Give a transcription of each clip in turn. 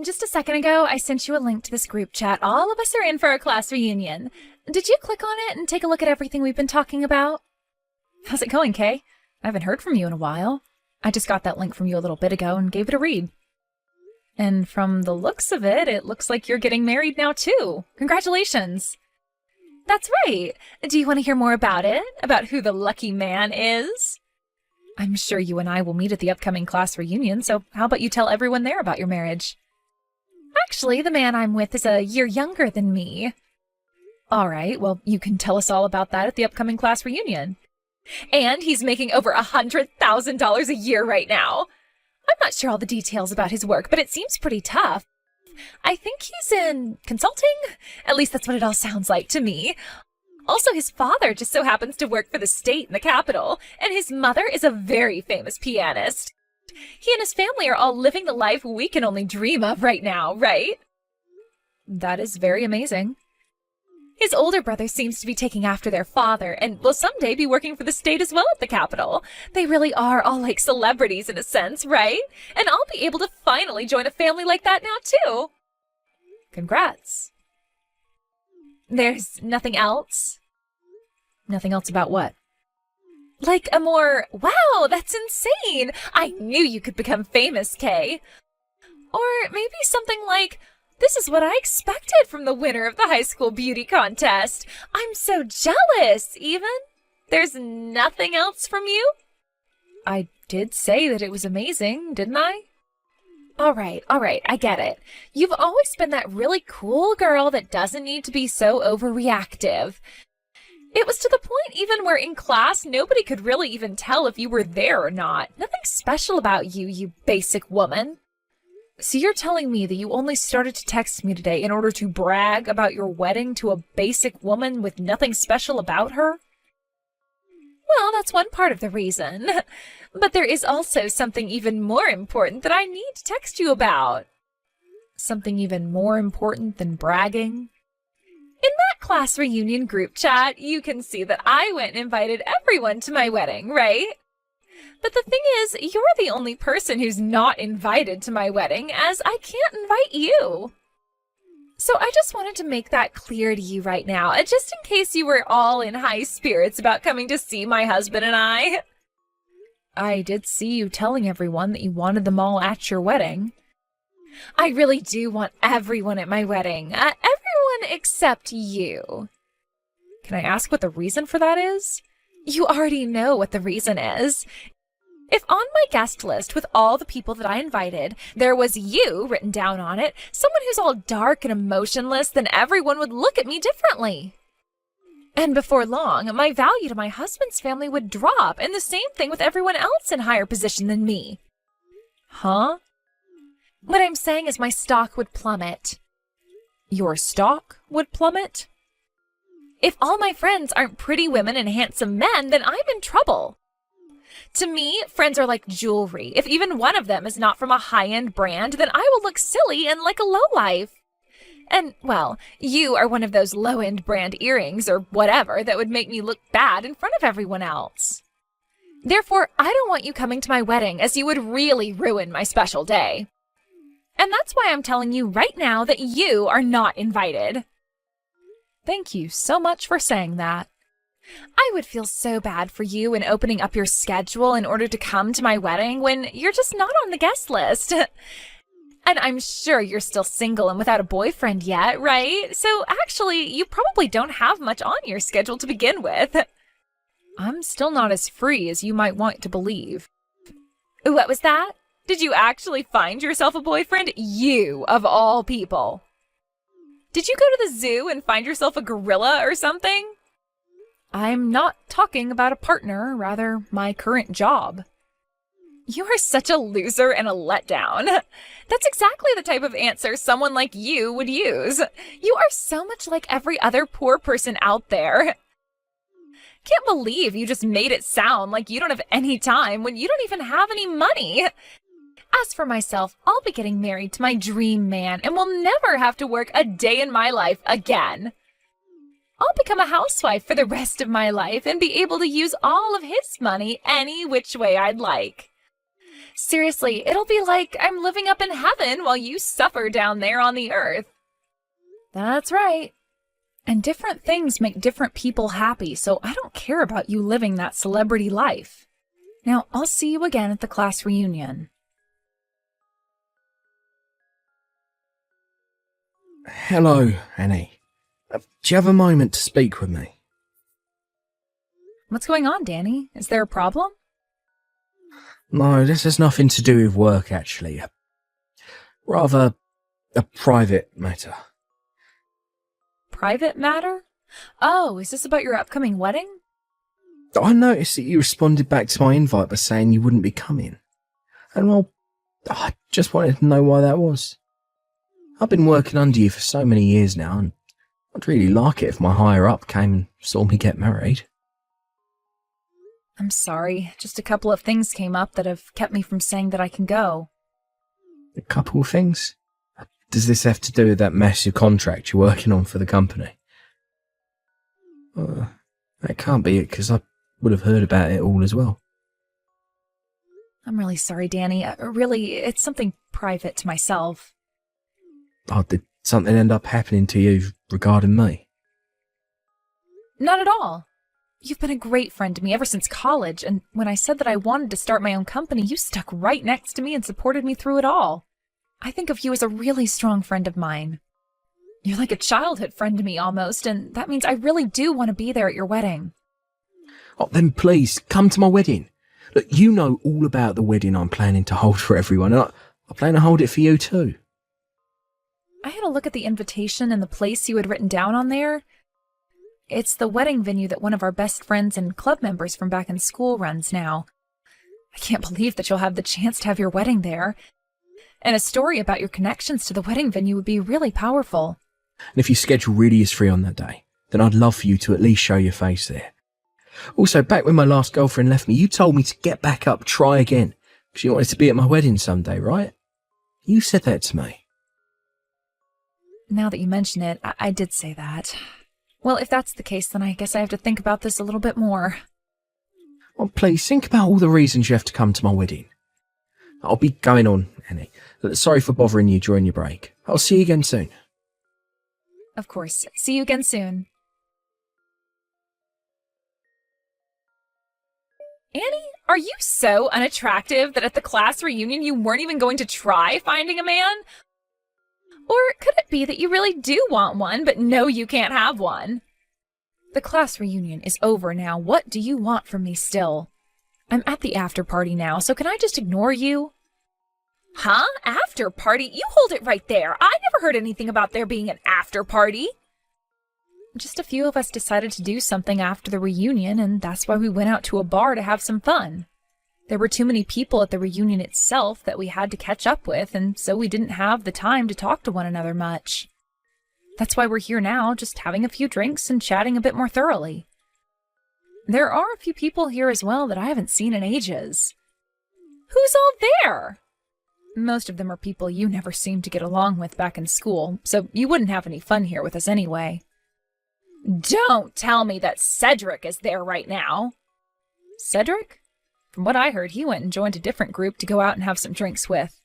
Just a second ago, I sent you a link to this group chat. All of us are in for a class reunion. Did you click on it and take a look at everything we've been talking about? How's it going, Kay? I haven't heard from you in a while. I just got that link from you a little bit ago and gave it a read. And from the looks of it, it looks like you're getting married now too. Congratulations. That's right. Do you want to hear more about it? About who the lucky man is? I'm sure you and I will meet at the upcoming class reunion, so how about you tell everyone there about your marriage? Actually, the man I'm with is a year younger than me. All right, well, you can tell us all about that at the upcoming class reunion. And he's making over $100,000 a year right now. I'm not sure all the details about his work, but it seems pretty tough. I think he's in consulting. At least that's what it all sounds like to me. Also, his father just so happens to work for the state in the capital, and his mother is a very famous pianist. He and his family are all living the life we can only dream of right now, right? That is very amazing. His older brother seems to be taking after their father and will someday be working for the state as well at the capital. They really are all like celebrities in a sense, right? And I'll be able to finally join a family like that now too. Congrats. There's nothing else? Nothing else about what? Like a more, wow, that's insane. I knew you could become famous, Kay. Or maybe something like, this is what I expected from the winner of the high school beauty contest. I'm so jealous, even. There's nothing else from you? I did say that it was amazing, didn't I? All right, I get it. You've always been that really cool girl that doesn't need to be so overreactive. It was to the point even where in class nobody could really even tell if you were there or not. Nothing special about you, you basic woman. So you're telling me that you only started to text me today in order to brag about your wedding to a basic woman with nothing special about her? Well, that's one part of the reason. But there is also something even more important that I need to text you about. Something even more important than bragging? In that class reunion group chat, you can see that I went and invited everyone to my wedding, right? But the thing is, you're the only person who's not invited to my wedding, as I can't invite you. So I just wanted to make that clear to you right now, just in case you were all in high spirits about coming to see my husband and I. I did see you telling everyone that you wanted them all at your wedding. I really do want everyone at my wedding. Everyone except you. Can I ask what the reason for that is? You already know what the reason is. If on my guest list with all the people that I invited, there was you written down on it, someone who's all dark and emotionless, then everyone would look at me differently. And before long, my value to my husband's family would drop, and the same thing with everyone else in higher position than me. Huh? What I'm saying is my stock would plummet. Your stock would plummet? If all my friends aren't pretty women and handsome men, then I'm in trouble. To me, friends are like jewelry. If even one of them is not from a high-end brand, then I will look silly and like a lowlife. And, well, you are one of those low-end brand earrings or whatever that would make me look bad in front of everyone else. Therefore, I don't want you coming to my wedding, as you would really ruin my special day. And that's why I'm telling you right now that you are not invited. Thank you so much for saying that. I would feel so bad for you in opening up your schedule in order to come to my wedding when you're just not on the guest list. And I'm sure you're still single and without a boyfriend yet, right? So actually, you probably don't have much on your schedule to begin with. I'm still not as free as you might want to believe. What was that? Did you actually find yourself a boyfriend? You, of all people. Did you go to the zoo and find yourself a gorilla or something? I'm not talking about a partner, rather my current job. You are such a loser and a letdown. That's exactly the type of answer someone like you would use. You are so much like every other poor person out there. Can't believe you just made it sound like you don't have any time when you don't even have any money. As for myself, I'll be getting married to my dream man and will never have to work a day in my life again. I'll become a housewife for the rest of my life and be able to use all of his money any which way I'd like. Seriously, it'll be like I'm living up in heaven while you suffer down there on the earth. That's right. And different things make different people happy, so I don't care about you living that celebrity life. Now, I'll see you again at the class reunion. Hello, Annie. Do you have a moment to speak with me? What's going on, Danny? Is there a problem? No, this has nothing to do with work, actually. Rather, a private matter. Private matter? Oh, is this about your upcoming wedding? I noticed that you responded back to my invite by saying you wouldn't be coming. And well, I just wanted to know why that was. I've been working under you for so many years now, and I'd really like it if my higher-up came and saw me get married. I'm sorry, just a couple of things came up that have kept me from saying that I can go. A couple of things? Does this have to do with that massive contract you're working on for the company? That can't be it, because I would have heard about it all as well. I'm really sorry, Danny. Really, it's something private to myself. Oh, did something end up happening to you regarding me? Not at all. You've been a great friend to me ever since college, and when I said that I wanted to start my own company, you stuck right next to me and supported me through it all. I think of you as a really strong friend of mine. You're like a childhood friend to me almost, and that means I really do want to be there at your wedding. Oh, then please, come to my wedding. Look, you know all about the wedding I'm planning to hold for everyone, and I plan to hold it for you too. I had a look at the invitation and the place you had written down on there. It's the wedding venue that one of our best friends and club members from back in school runs now. I can't believe that you'll have the chance to have your wedding there. And a story about your connections to the wedding venue would be really powerful. And if your schedule really is free on that day, then I'd love for you to at least show your face there. Also, back when my last girlfriend left me, you told me to get back up, try again, because you wanted to be at my wedding someday, right? You said that to me. Now that you mention it, I did say that. Well, if that's the case, then I guess I have to think about this a little bit more. Well, please, think about all the reasons you have to come to my wedding. I'll be going on, Annie. Sorry for bothering you during your break. I'll see you again soon. Of course. See you again soon. Annie, are you so unattractive that at the class reunion you weren't even going to try finding a man? Or could it be that you really do want one, but know you can't have one? The class reunion is over now. What do you want from me still? I'm at the after party now, so can I just ignore you? Huh? After party? You hold it right there. I never heard anything about there being an after party. Just a few of us decided to do something after the reunion, and that's why we went out to a bar to have some fun. There were too many people at the reunion itself that we had to catch up with, and so we didn't have the time to talk to one another much. That's why we're here now, just having a few drinks and chatting a bit more thoroughly. There are a few people here as well that I haven't seen in ages. Who's all there? Most of them are people you never seemed to get along with back in school, so you wouldn't have any fun here with us anyway. Don't tell me that Cedric is there right now. Cedric? From what I heard, he went and joined a different group to go out and have some drinks with.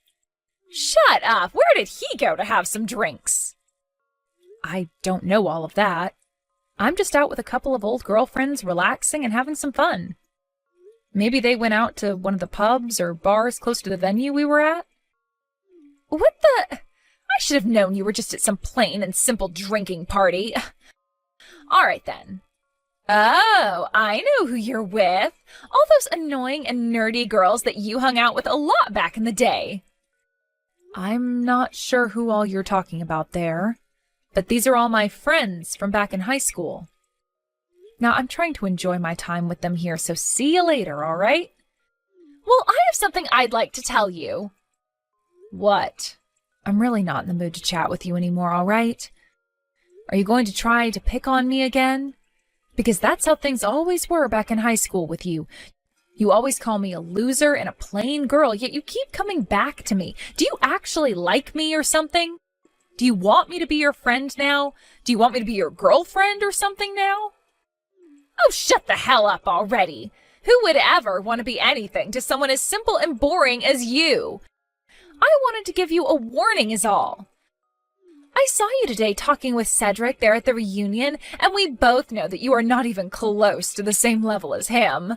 Shut up! Where did he go to have some drinks? I don't know all of that. I'm just out with a couple of old girlfriends relaxing and having some fun. Maybe they went out to one of the pubs or bars close to the venue we were at. What the? I should have known you were just at some plain and simple drinking party. All right, then. Oh, I know who you're with. All those annoying and nerdy girls that you hung out with a lot back in the day. I'm not sure who all you're talking about there, but these are all my friends from back in high school. Now, I'm trying to enjoy my time with them here, so see you later, all right? Well, I have something I'd like to tell you. What? I'm really not in the mood to chat with you anymore, all right? Are you going to try to pick on me again? Because that's how things always were back in high school with you. You always call me a loser and a plain girl, yet you keep coming back to me. Do you actually like me or something? Do you want me to be your friend now? Do you want me to be your girlfriend or something now? Oh, shut the hell up already. Who would ever want to be anything to someone as simple and boring as you? I wanted to give you a warning is all. I saw you today talking with Cedric there at the reunion, and we both know that you are not even close to the same level as him.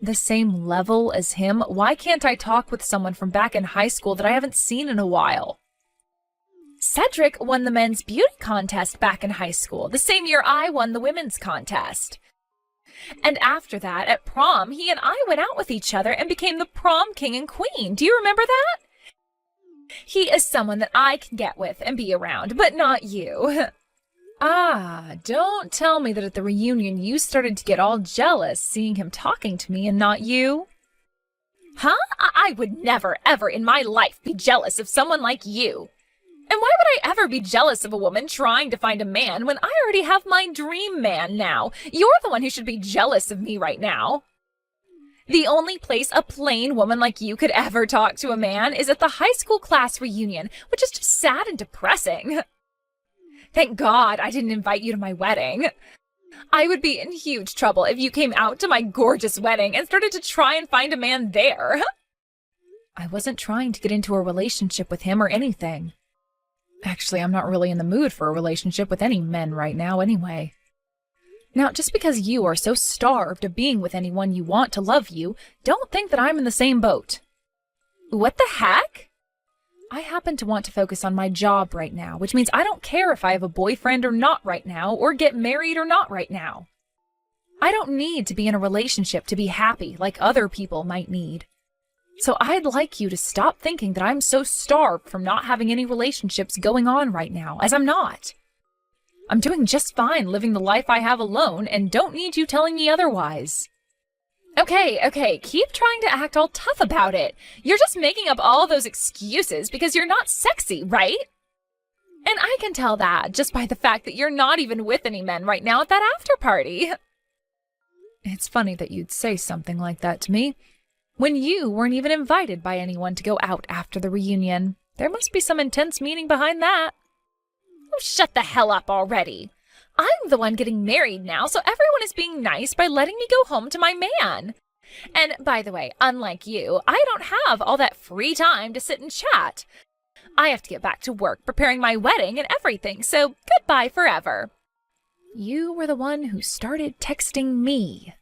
The same level as him? Why can't I talk with someone from back in high school that I haven't seen in a while? Cedric won the men's beauty contest back in high school, the same year I won the women's contest. And after that, at prom, he and I went out with each other and became the prom king and queen. Do you remember that? He is someone that I can get with and be around, but not you. Ah, don't tell me that at the reunion you started to get all jealous seeing him talking to me and not you. Huh? I would never, ever in my life be jealous of someone like you. And why would I ever be jealous of a woman trying to find a man when I already have my dream man now? You're the one who should be jealous of me right now. The only place a plain woman like you could ever talk to a man is at the high school class reunion, which is just sad and depressing. Thank God I didn't invite you to my wedding. I would be in huge trouble if you came out to my gorgeous wedding and started to try and find a man there. I wasn't trying to get into a relationship with him or anything. Actually, I'm not really in the mood for a relationship with any men right now anyway. Now, just because you are so starved of being with anyone you want to love you, don't think that I'm in the same boat. What the heck? I happen to want to focus on my job right now, which means I don't care if I have a boyfriend or not right now, or get married or not right now. I don't need to be in a relationship to be happy like other people might need. So I'd like you to stop thinking that I'm so starved from not having any relationships going on right now, as I'm not. I'm doing just fine living the life I have alone and don't need you telling me otherwise. Okay, keep trying to act all tough about it. You're just making up all those excuses because you're not sexy, right? And I can tell that just by the fact that you're not even with any men right now at that after party. It's funny that you'd say something like that to me, when you weren't even invited by anyone to go out after the reunion. There must be some intense meaning behind that. Oh, shut the hell up already. I'm the one getting married now, so everyone is being nice by letting me go home to my man. And by the way, unlike you, I don't have all that free time to sit and chat. I have to get back to work preparing my wedding and everything, so goodbye forever. You were the one who started texting me.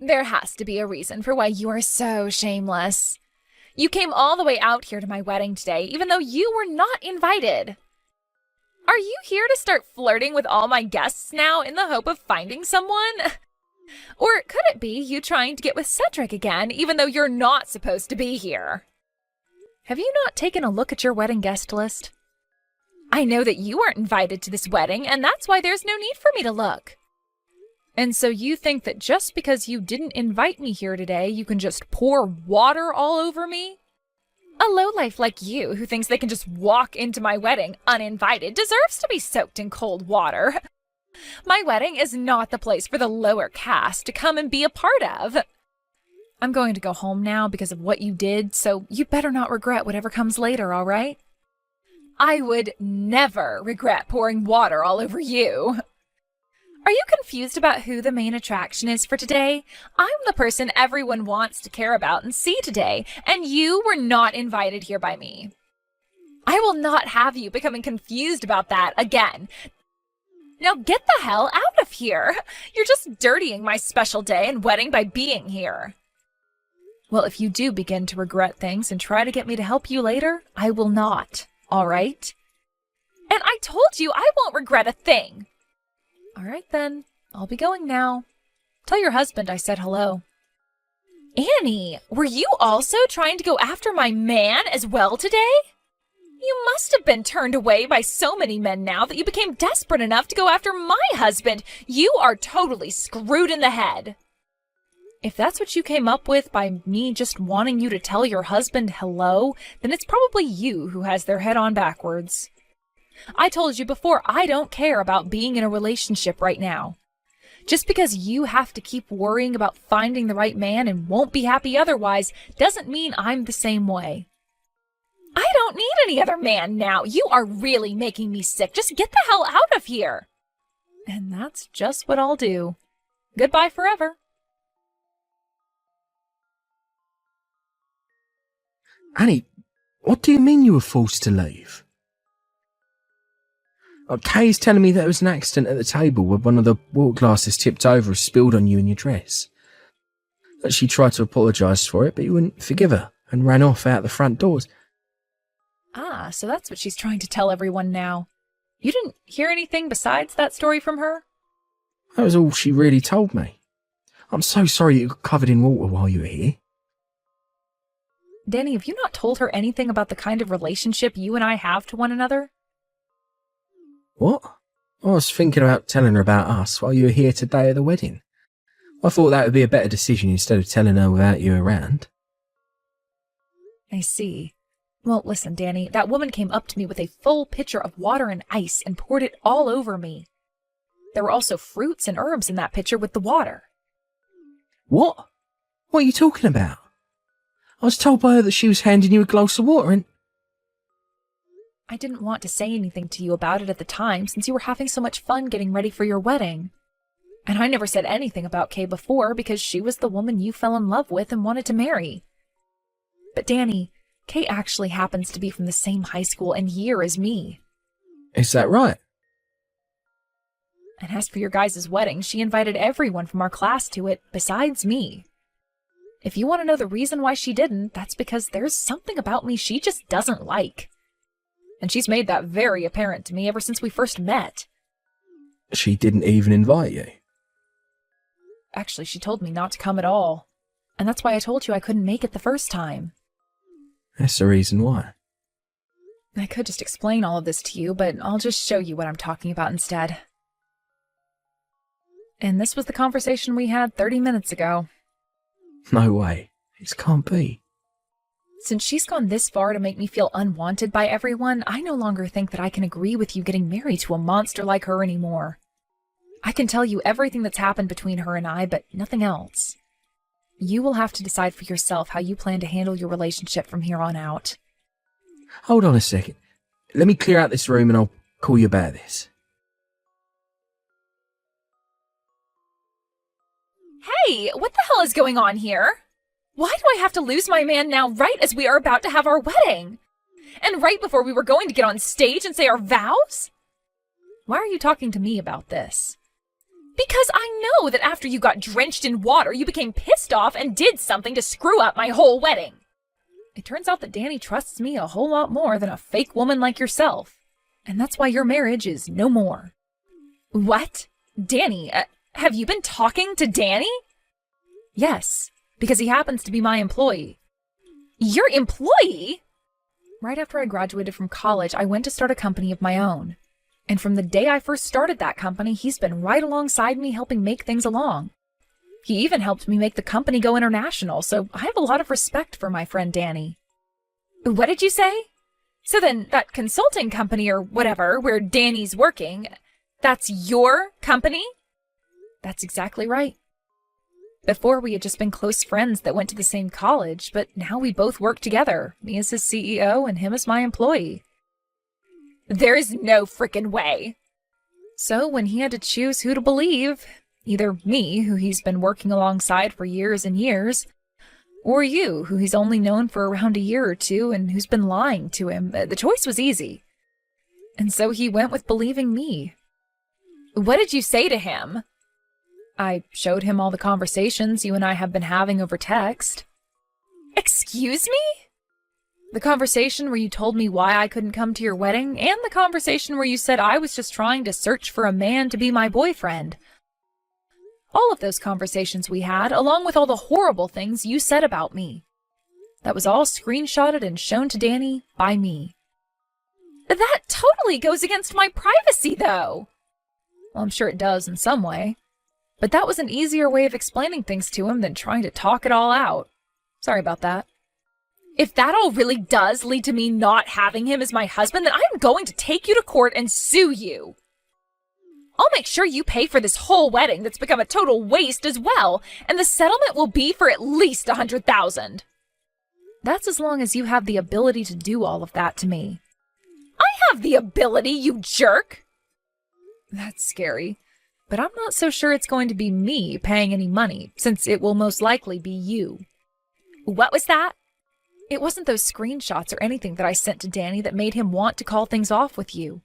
There has to be a reason for why you are so shameless. You came all the way out here to my wedding today, even though you were not invited. Are you here to start flirting with all my guests now in the hope of finding someone? Or could it be you trying to get with Cedric again, even though you're not supposed to be here? Have you not taken a look at your wedding guest list? I know that you weren't invited to this wedding, and that's why there's no need for me to look. And so you think that just because you didn't invite me here today, you can just pour water all over me? A lowlife like you, who thinks they can just walk into my wedding uninvited, deserves to be soaked in cold water. My wedding is not the place for the lower caste to come and be a part of. I'm going to go home now because of what you did, so you better not regret whatever comes later, all right? I would never regret pouring water all over you. Are you confused about who the main attraction is for today? I'm the person everyone wants to care about and see today, and you were not invited here by me. I will not have you becoming confused about that again. Now get the hell out of here. You're just dirtying my special day and wedding by being here. Well, if you do begin to regret things and try to get me to help you later, I will not, all right? And I told you I won't regret a thing. All right, then. I'll be going now. Tell your husband I said hello. Annie, were you also trying to go after my man as well today? You must have been turned away by so many men now that you became desperate enough to go after my husband. You are totally screwed in the head. If that's what you came up with by me just wanting you to tell your husband hello, then it's probably you who has their head on backwards. I told you before, I don't care about being in a relationship right now. Just because you have to keep worrying about finding the right man and won't be happy otherwise doesn't mean I'm the same way. I don't need any other man now. You are really making me sick. Just get the hell out of here. And that's just what I'll do. Goodbye forever. Annie, what do you mean you were forced to leave? Kay's telling me there was an accident at the table where one of the water glasses tipped over and spilled on you and your dress. That she tried to apologise for it, but you wouldn't forgive her and ran off out the front doors. Ah, so that's what she's trying to tell everyone now. You didn't hear anything besides that story from her? That was all she really told me. I'm so sorry you got covered in water while you were here. Danny, have you not told her anything about the kind of relationship you and I have to one another? What? I was thinking about telling her about us while you were here today at the wedding. I thought that would be a better decision instead of telling her without you around. I see. Well, listen, Danny, that woman came up to me with a full pitcher of water and ice and poured it all over me. There were also fruits and herbs in that pitcher with the water. What? What are you talking about? I was told by her that she was handing you a glass of water and... I didn't want to say anything to you about it at the time since you were having so much fun getting ready for your wedding. And I never said anything about Kay before because she was the woman you fell in love with and wanted to marry. But Danny, Kay actually happens to be from the same high school and year as me. Is that right? And as for your guys' wedding, she invited everyone from our class to it, besides me. If you want to know the reason why she didn't, that's because there's something about me she just doesn't like. And she's made that very apparent to me ever since we first met. She didn't even invite you? Actually, she told me not to come at all. And that's why I told you I couldn't make it the first time. That's the reason why. I could just explain all of this to you, but I'll just show you what I'm talking about instead. And this was the conversation we had 30 minutes ago. No way. It can't be. Since she's gone this far to make me feel unwanted by everyone, I no longer think that I can agree with you getting married to a monster like her anymore. I can tell you everything that's happened between her and I, but nothing else. You will have to decide for yourself how you plan to handle your relationship from here on out. Hold on a second. Let me clear out this room and I'll call you about this. Hey, what the hell is going on here? Why do I have to lose my man now right as we are about to have our wedding? And right before we were going to get on stage and say our vows? Why are you talking to me about this? Because I know that after you got drenched in water, you became pissed off and did something to screw up my whole wedding. It turns out that Danny trusts me a whole lot more than a fake woman like yourself. And that's why your marriage is no more. What? Danny, have you been talking to Danny? Yes, because he happens to be my employee. Your employee? Right after I graduated from college, I went to start a company of my own. And from the day I first started that company, he's been right alongside me helping make things along. He even helped me make the company go international, so I have a lot of respect for my friend Danny. What did you say? So then, that consulting company or whatever, where Danny's working, that's your company? That's exactly right. Before, we had just been close friends that went to the same college, but now we both work together, me as his CEO and him as my employee. There is no frickin' way. So when he had to choose who to believe, either me, who he's been working alongside for years and years, or you, who he's only known for around a year or two and who's been lying to him, the choice was easy. And so he went with believing me. What did you say to him? I showed him all the conversations you and I have been having over text. Excuse me? The conversation where you told me why I couldn't come to your wedding, and the conversation where you said I was just trying to search for a man to be my boyfriend. All of those conversations we had, along with all the horrible things you said about me. That was all screenshotted and shown to Danny by me. That totally goes against my privacy, though. Well, I'm sure it does in some way. But that was an easier way of explaining things to him than trying to talk it all out. Sorry about that. If that all really does lead to me not having him as my husband, then I'm going to take you to court and sue you. I'll make sure you pay for this whole wedding that's become a total waste as well, and the settlement will be for at least $100,000. That's as long as you have the ability to do all of that to me. I have the ability, you jerk! That's scary. But I'm not so sure it's going to be me paying any money, since it will most likely be you. What was that? It wasn't those screenshots or anything that I sent to Danny that made him want to call things off with you.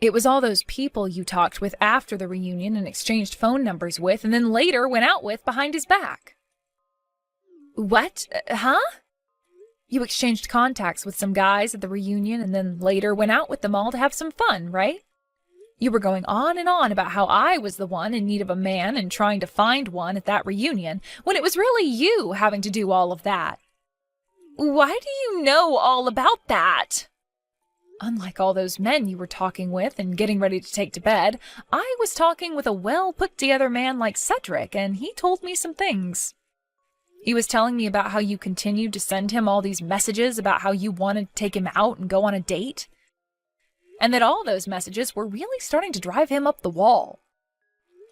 It was all those people you talked with after the reunion and exchanged phone numbers with, and then later went out with behind his back. What? Huh? You exchanged contacts with some guys at the reunion and then later went out with them all to have some fun, right? You were going on and on about how I was the one in need of a man and trying to find one at that reunion, when it was really you having to do all of that. Why do you know all about that? Unlike all those men you were talking with and getting ready to take to bed, I was talking with a well-put-together man like Cedric, and he told me some things. He was telling me about how you continued to send him all these messages about how you wanted to take him out and go on a date, and that all those messages were really starting to drive him up the wall.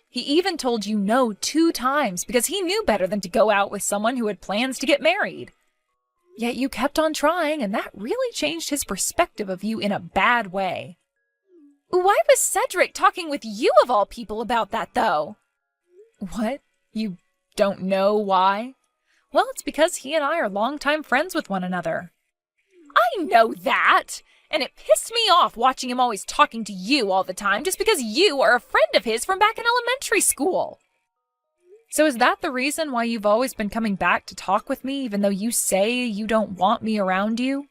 He even told you no 2 times because he knew better than to go out with someone who had plans to get married. Yet you kept on trying, and that really changed his perspective of you in a bad way. Why was Cedric talking with you of all people about that, though? What? You don't know why? Well, it's because he and I are longtime friends with one another. I know that! And it pissed me off watching him always talking to you all the time just because you are a friend of his from back in elementary school. So is that the reason why you've always been coming back to talk with me, even though you say you don't want me around you?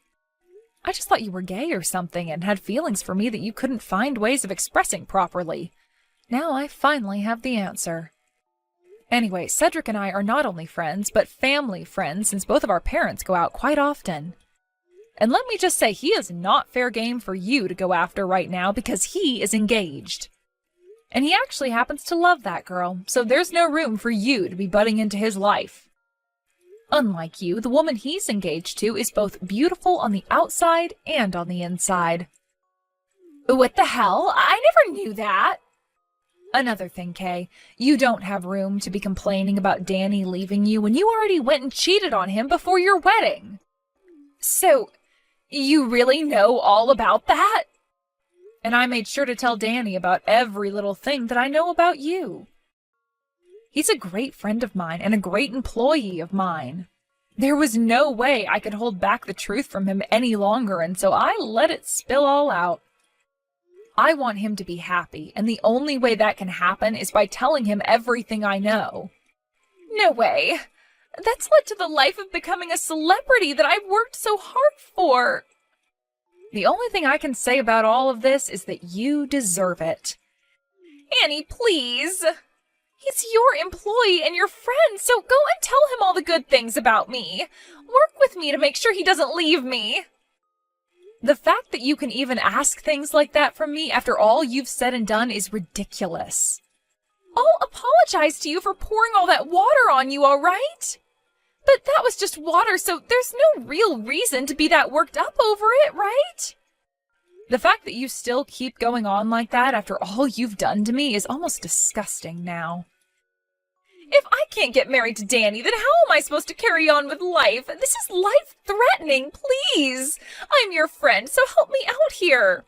I just thought you were gay or something and had feelings for me that you couldn't find ways of expressing properly. Now I finally have the answer. Anyway, Cedric and I are not only friends, but family friends since both of our parents go out quite often. And let me just say, he is not fair game for you to go after right now because he is engaged. And he actually happens to love that girl, so there's no room for you to be butting into his life. Unlike you, the woman he's engaged to is both beautiful on the outside and on the inside. What the hell? I never knew that! Another thing, Kay, you don't have room to be complaining about Danny leaving you when you already went and cheated on him before your wedding. So, you really know all about that? And I made sure to tell Danny about every little thing that I know about you. He's a great friend of mine and a great employee of mine. There was no way I could hold back the truth from him any longer, and so I let it spill all out. I want him to be happy, and the only way that can happen is by telling him everything I know. No way. That's led to the life of becoming a celebrity that I've worked so hard for. The only thing I can say about all of this is that you deserve it. Annie, please. He's your employee and your friend, so go and tell him all the good things about me. Work with me to make sure he doesn't leave me. The fact that you can even ask things like that from me after all you've said and done is ridiculous. I'll apologize to you for pouring all that water on you, all right? But that was just water, so there's no real reason to be that worked up over it, right? The fact that you still keep going on like that after all you've done to me is almost disgusting now. If I can't get married to Danny, then how am I supposed to carry on with life? This is life-threatening, please. I'm your friend, so help me out here.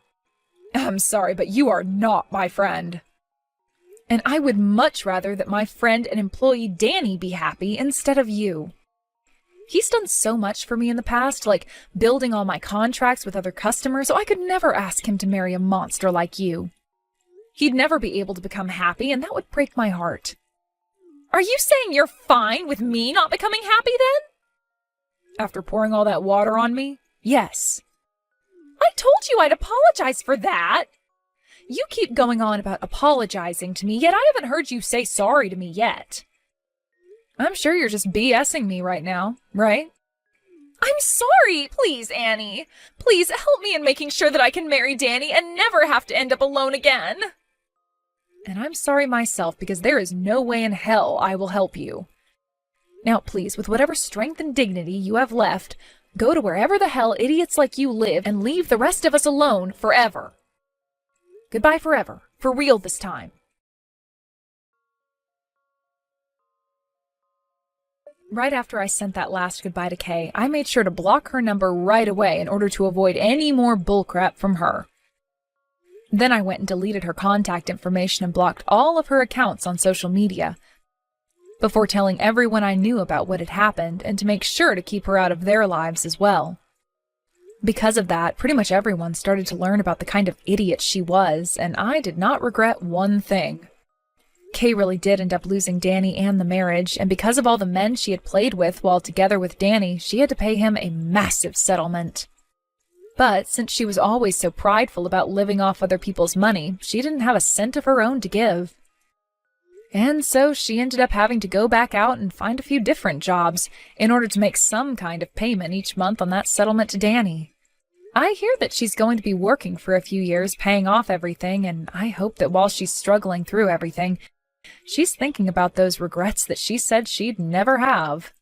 I'm sorry, but you are not my friend. And I would much rather that my friend and employee Danny be happy instead of you. He's done so much for me in the past, like building all my contracts with other customers, so I could never ask him to marry a monster like you. He'd never be able to become happy, and that would break my heart. Are you saying you're fine with me not becoming happy then? After pouring all that water on me? Yes. I told you I'd apologize for that. You keep going on about apologizing to me, yet I haven't heard you say sorry to me yet. I'm sure you're just BSing me right now, right? I'm sorry! Please, Annie. Please help me in making sure that I can marry Danny and never have to end up alone again. And I'm sorry myself because there is no way in hell I will help you. Now, please, with whatever strength and dignity you have left, go to wherever the hell idiots like you live and leave the rest of us alone forever. Goodbye forever. For real this time. Right after I sent that last goodbye to Kay, I made sure to block her number right away in order to avoid any more bullcrap from her. Then I went and deleted her contact information and blocked all of her accounts on social media, before telling everyone I knew about what had happened and to make sure to keep her out of their lives as well. Because of that, pretty much everyone started to learn about the kind of idiot she was, and I did not regret one thing. Kay really did end up losing Danny and the marriage, and because of all the men she had played with while together with Danny, she had to pay him a massive settlement. But since she was always so prideful about living off other people's money, she didn't have a cent of her own to give. And so she ended up having to go back out and find a few different jobs in order to make some kind of payment each month on that settlement to Danny. I hear that she's going to be working for a few years paying off everything, and I hope that while she's struggling through everything, she's thinking about those regrets that she said she'd never have.